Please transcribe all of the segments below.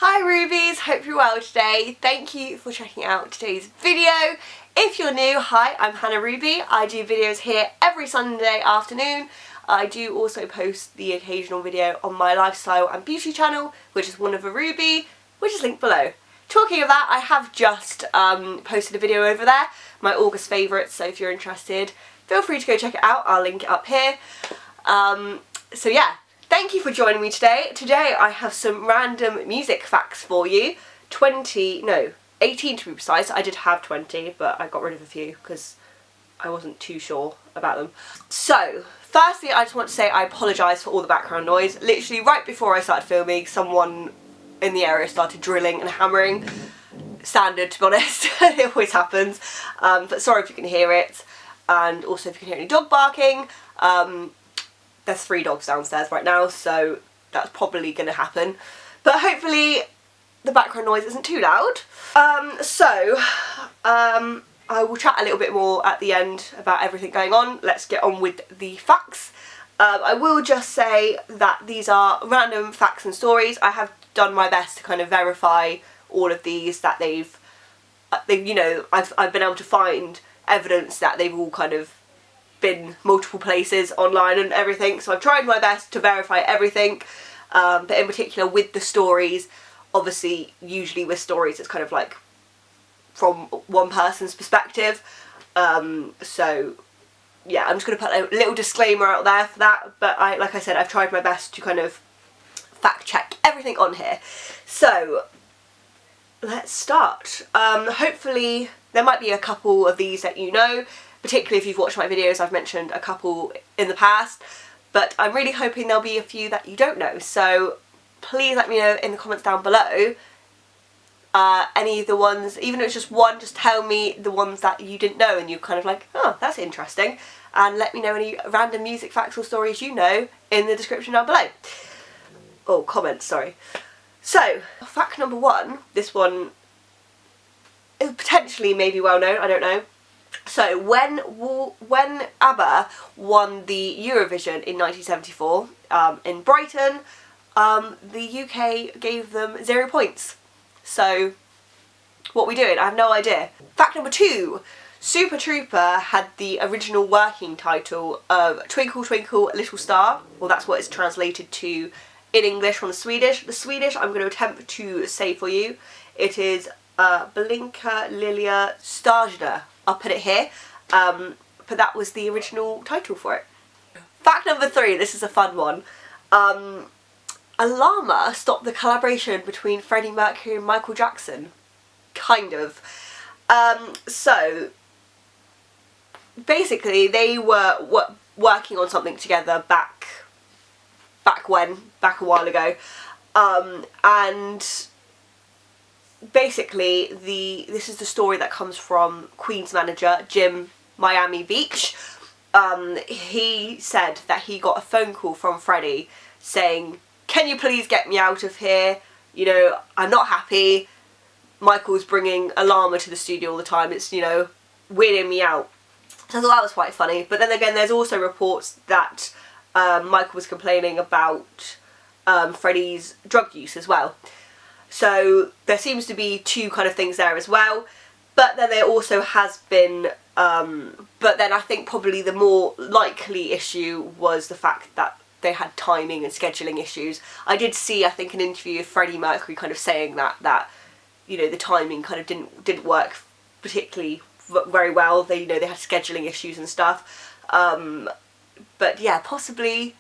Hi Rubies, hope you're well today. Thank you for checking out today's video. If you're new, hi, I'm Hannah Ruby. I do videos here every Sunday afternoon. I do also post the occasional video on my lifestyle and beauty channel, which is One of a Ruby, which is linked below. Talking of that, I have just posted a video over there, my August favourites, so if you're interested, feel free to go check it out. I'll link it up here. So yeah. Thank you for joining me today. Today I have some random music facts for you. 18 to be precise. I did have 20, but I got rid of a few because I wasn't too sure about them. So, firstly I just want to say I apologise for all the background noise. Literally right before I started filming, someone in the area started drilling and hammering. Standard, to be honest. It always happens. But sorry if you can hear it. And also if you can hear any dog barking. There's 3 dogs downstairs right now, so that's probably going to happen. But hopefully the background noise isn't too loud. I will chat a little bit more at the end about everything going on. Let's get on with the facts. I will just say that these are random facts and stories. I have done my best to kind of verify all of these, that they've you know, I've been able to find evidence that they've all kind of been multiple places online and everything, so I've tried my best to verify everything, but in particular with the stories, obviously usually with stories it's kind of like from one person's perspective, so yeah, I'm just going to put a little disclaimer out there for that, but like I said, I've tried my best to kind of fact check everything on here. So let's start. Hopefully there might be a couple of these that you know. Particularly if you've watched my videos, I've mentioned a couple in the past, but I'm really hoping there'll be a few that you don't know, so please let me know in the comments down below any of the ones, even if it's just one, just tell me the ones that you didn't know and you're kind of like, oh, that's interesting, and let me know any random music facts or stories you know in the description down below. Oh, comments, sorry. So, fact number 1, this one is potentially maybe well known, I don't know. So when ABBA won the Eurovision in 1974 in Brighton, the UK gave them 0 points. So what are we doing? I have no idea. Fact number 2, Super Trooper had the original working title of Twinkle Twinkle Little Star. Well, that's what it's translated to in English from the Swedish. The Swedish I'm going to attempt to say for you. It is Blinka Lilja Starjda. I'll put it here, but that was the original title for it. Fact number 3, this is a fun one. A llama stopped the collaboration between Freddie Mercury and Michael Jackson. Kind of. So, basically they were working on something together back a while ago, and basically this is the story that comes from Queen's manager Jim Miami Beach. He said that he got a phone call from Freddie saying, can you please get me out of here, you know, I'm not happy, Michael's bringing a llama to the studio all the time, it's, you know, weirding me out. So I thought that was quite funny, but then again there's also reports that Michael was complaining about Freddie's drug use as well. So there seems to be 2 kind of things there as well, but then there also has been, but then I think probably the more likely issue was the fact that they had timing and scheduling issues. I did see, I think, an interview of Freddie Mercury kind of saying that you know, the timing kind of didn't work particularly very well. They, you know, they had scheduling issues and stuff, but yeah, possibly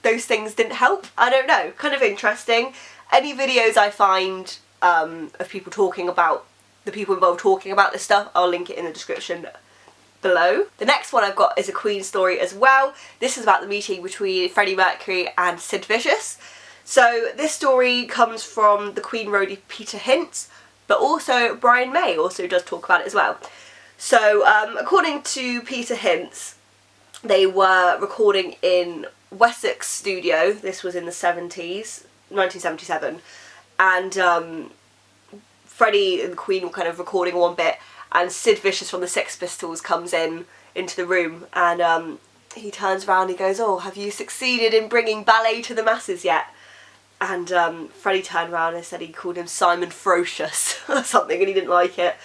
those things didn't help. I don't know, kind of interesting. Any videos I find of people talking about, the people involved talking about this stuff, I'll link it in the description below. The next one I've got is a Queen story as well. This is about the meeting between Freddie Mercury and Sid Vicious. So this story comes from the Queen roadie Peter Hintz, but also Brian May also does talk about it as well. So according to Peter Hintz, they were recording in Wessex studio. This was in the 70s. 1977, and Freddie and the Queen were kind of recording one bit, and Sid Vicious from the Sex Pistols comes into the room, and he turns around and he goes, oh, have you succeeded in bringing ballet to the masses yet? and Freddie turned around and said he called him Simon Ferocious or something, and he didn't like it.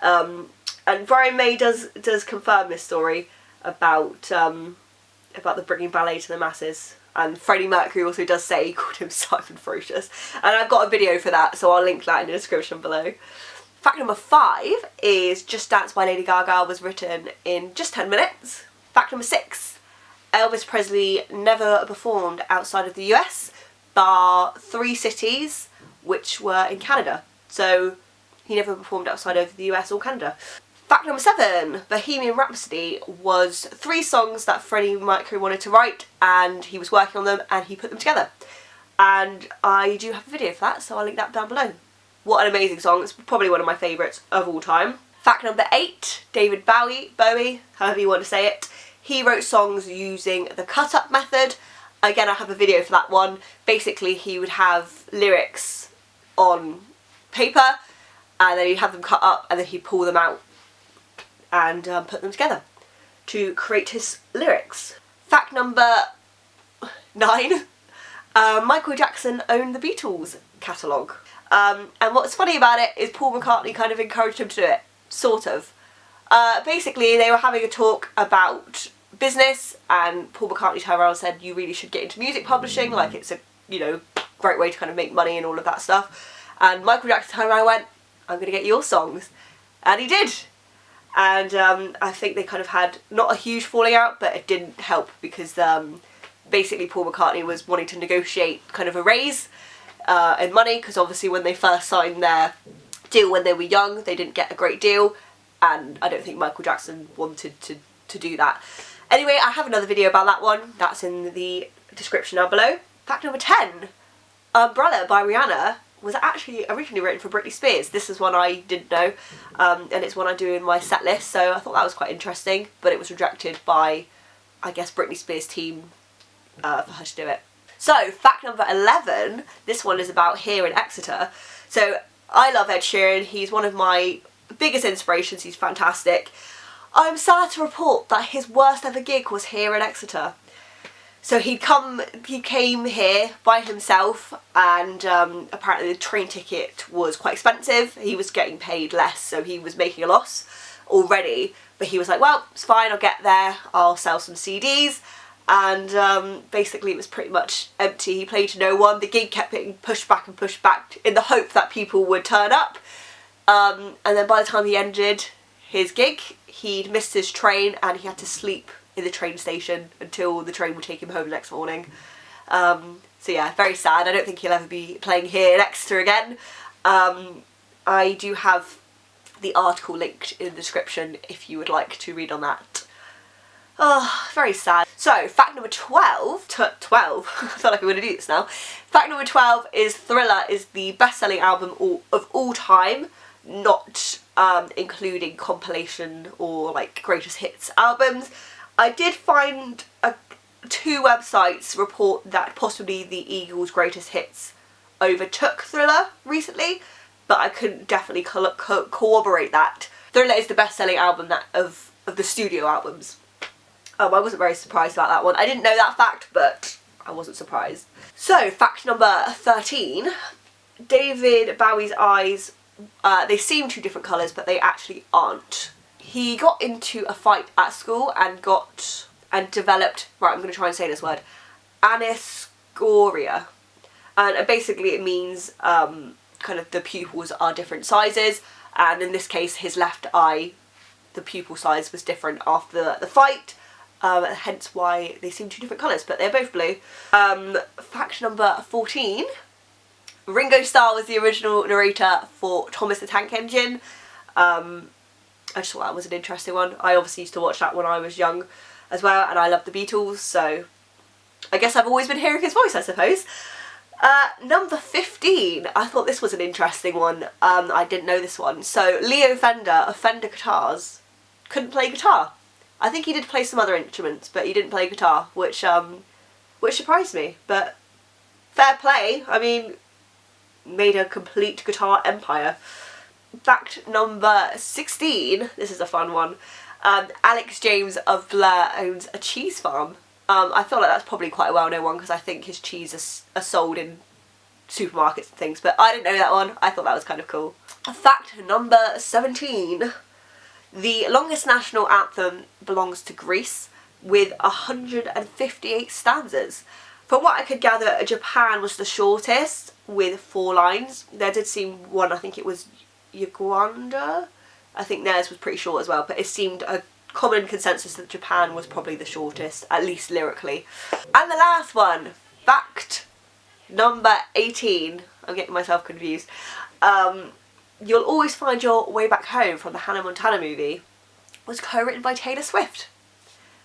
And Brian May does confirm this story about the bringing ballet to the masses. And Freddie Mercury also does say he called him Simon Ferocious. And I've got a video for that, so I'll link that in the description below. Fact number 5 is Just Dance by Lady Gaga was written in just 10 minutes. Fact number 6, Elvis Presley never performed outside of the US, bar 3 cities, which were in Canada. So he never performed outside of the US or Canada. Fact number 7, Bohemian Rhapsody was 3 songs that Freddie Mercury wanted to write, and he was working on them and he put them together. And I do have a video for that, so I'll link that down below. What an amazing song. It's probably one of my favourites of all time. Fact number 8, David Bowie, however you want to say it, he wrote songs using the cut-up method. Again, I have a video for that one. Basically, he would have lyrics on paper, and then he'd have them cut up, and then he'd pull them out and put them together to create his lyrics. Fact number 9, Michael Jackson owned the Beatles catalogue. And what's funny about it is Paul McCartney kind of encouraged him to do it, sort of. Basically, they were having a talk about business, and Paul McCartney turned around and said, you really should get into music publishing, like it's a, you know, great way to kind of make money and all of that stuff. And Michael Jackson turned around and went, I'm going to get your songs. And he did. And I think they kind of had not a huge falling out, but it didn't help because basically Paul McCartney was wanting to negotiate kind of a raise in money, because obviously when they first signed their deal when they were young, they didn't get a great deal, and I don't think Michael Jackson wanted to do that. Anyway, I have another video about that one, that's in the description down below. Fact number 10, Umbrella by Rihanna was actually originally written for Britney Spears. This is one I didn't know, and it's one I do in my set list, so I thought that was quite interesting, but it was rejected by, I guess, Britney Spears' team for her to do it. So, fact number 11, this one is about here in Exeter. So, I love Ed Sheeran, he's one of my biggest inspirations, he's fantastic. I'm sad to report that his worst ever gig was here in Exeter. So he came here by himself, and apparently the train ticket was quite expensive. He was getting paid less, so he was making a loss already. But he was like, well, it's fine, I'll get there, I'll sell some CDs. And basically it was pretty much empty. He played to no one. The gig kept getting pushed back and pushed back in the hope that people would turn up. And then by the time he ended his gig, he'd missed his train and he had to sleep in the train station until the train would take him home the next morning. So yeah, very sad. I don't think he'll ever be playing here in Exeter again. I do have the article linked in the description if you would like to read on that. Oh, very sad. So, fact number 12, 12, I feel like I'm going to do this now. Fact number 12 is Thriller is the best-selling album of all time, not including compilation or like greatest hits albums. I did find 2 websites report that possibly the Eagles' greatest hits overtook Thriller recently, but I couldn't definitely corroborate that. Thriller is the best-selling album of the studio albums. I wasn't very surprised about that one. I didn't know that fact, but I wasn't surprised. So, fact number 13. David Bowie's eyes, they seem 2 different colours, but they actually aren't. He got into a fight at school and developed, right, I'm going to try and say this word, aniscoria. And basically it means kind of the pupils are different sizes, and in this case his left eye, the pupil size was different after the fight. Hence why they seem 2 different colours, but they're both blue. Fact number 14. Ringo Starr was the original narrator for Thomas the Tank Engine. I just thought that was an interesting one. I obviously used to watch that when I was young as well, and I love the Beatles, so I guess I've always been hearing his voice, I suppose. Number 15. I thought this was an interesting one. I didn't know this one. So, Leo Fender of Fender Guitars couldn't play guitar. I think he did play some other instruments, but he didn't play guitar, which surprised me. But fair play. I mean, made a complete guitar empire. Fact number 16. This is a fun one. Alex James of Blur owns a cheese farm. I feel like that's probably quite a well-known one because I think his cheese are sold in supermarkets and things, but I didn't know that one. I thought that was kind of cool. Fact number 17. The longest national anthem belongs to Greece with 158 stanzas. From what I could gather, Japan was the shortest with 4 lines. There did seem one, I think it was Uganda. I think theirs was pretty short as well, but it seemed a common consensus that Japan was probably the shortest, at least lyrically. And the last one, fact number 18. I'm getting myself confused. You'll Always Find Your Way Back Home from the Hannah Montana movie was co-written by Taylor Swift.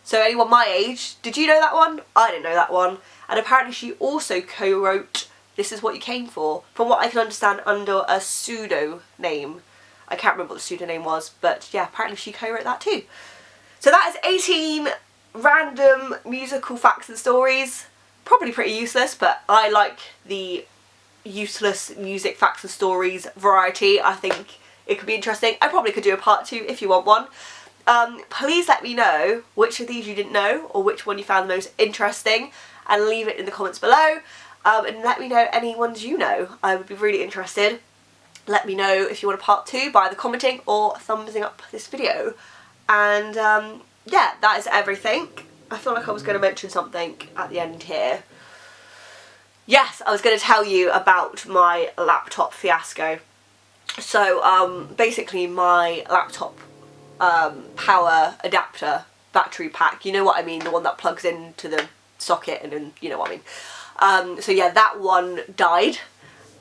So anyone my age, did you know that one? I didn't know that one. And apparently she also co-wrote This Is What You Came For, from what I can understand, under a pseudonym. I can't remember what the pseudonym was, but yeah, apparently she co-wrote that too. So that is 18 random musical facts and stories. Probably pretty useless, but I like the useless music facts and stories variety. I think it could be interesting. I probably could do a part 2 if you want one. Please let me know which of these you didn't know or which one you found the most interesting, and leave it in the comments below, and let me know any ones you know. I would be really interested. Let me know if you want a part 2 by either commenting or thumbsing up this video. And yeah, that is everything. I feel like I was going to mention something at the end here. Yes, I was going to tell you about my laptop fiasco. So basically my laptop power adapter battery pack, you know what I mean, the one that plugs into the socket and then you know what I mean. So yeah, that one died,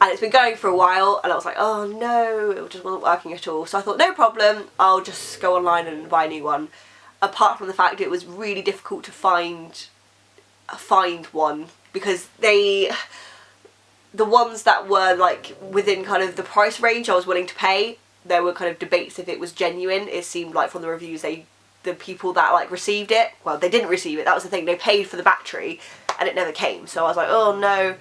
and it's been going for a while, and I was like, oh no, it just wasn't working at all. So I thought, no problem, I'll just go online and buy a new one. Apart from the fact it was really difficult to find one, because the ones that were like within kind of the price range I was willing to pay, there were kind of debates if it was genuine. It seemed like from the reviews, the people that like received it, well, they didn't receive it, that was the thing, they paid for the battery and it never came. So I was like, oh no.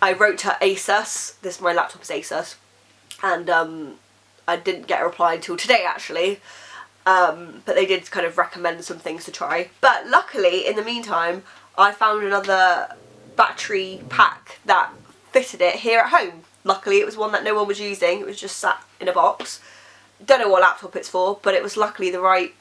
I wrote to ASUS, my laptop is ASUS, and I didn't get a reply until today actually, but they did kind of recommend some things to try. But luckily, in the meantime, I found another battery pack that fitted it here at home. Luckily it was one that no one was using, it was just sat in a box. Don't know what laptop it's for, but it was luckily the right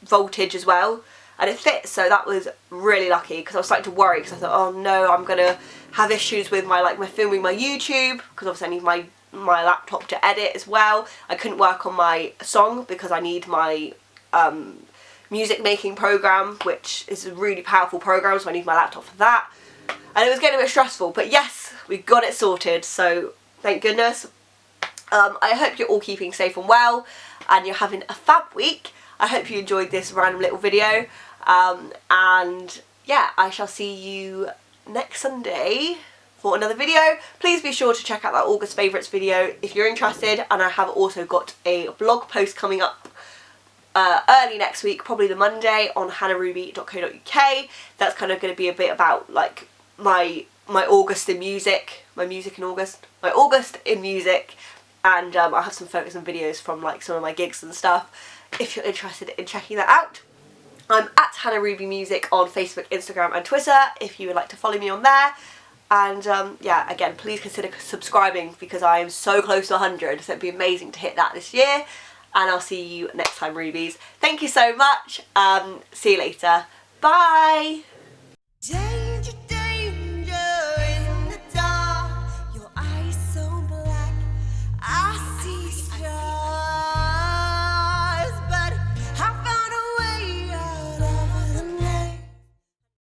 voltage as well, and it fit, so that was really lucky, because I was starting to worry, because I thought, oh no, I'm gonna have issues with my filming my YouTube, because obviously I need my laptop to edit as well. I couldn't work on my song because I need my music making program, which is a really powerful program, so I need my laptop for that. And it was getting a bit stressful, but yes, we got it sorted, so thank goodness. I hope you're all keeping safe and well, and you're having a fab week. I hope you enjoyed this random little video, and yeah, I shall see you next Sunday for another video. Please be sure to check out that August favourites video if you're interested, and I have also got a blog post coming up early next week, probably the Monday, on hannahruby.co.uk. That's kind of going to be a bit about like my August in music, my August in music, and I'll have some photos and videos from like some of my gigs and stuff if you're interested in checking that out. I'm at Hannah Ruby Music on Facebook, Instagram and Twitter if you would like to follow me on there. And yeah, again, please consider subscribing, because I am so close to 100, so it'd be amazing to hit that this year. And I'll see you next time, Rubies. Thank you so much. See you later. Bye!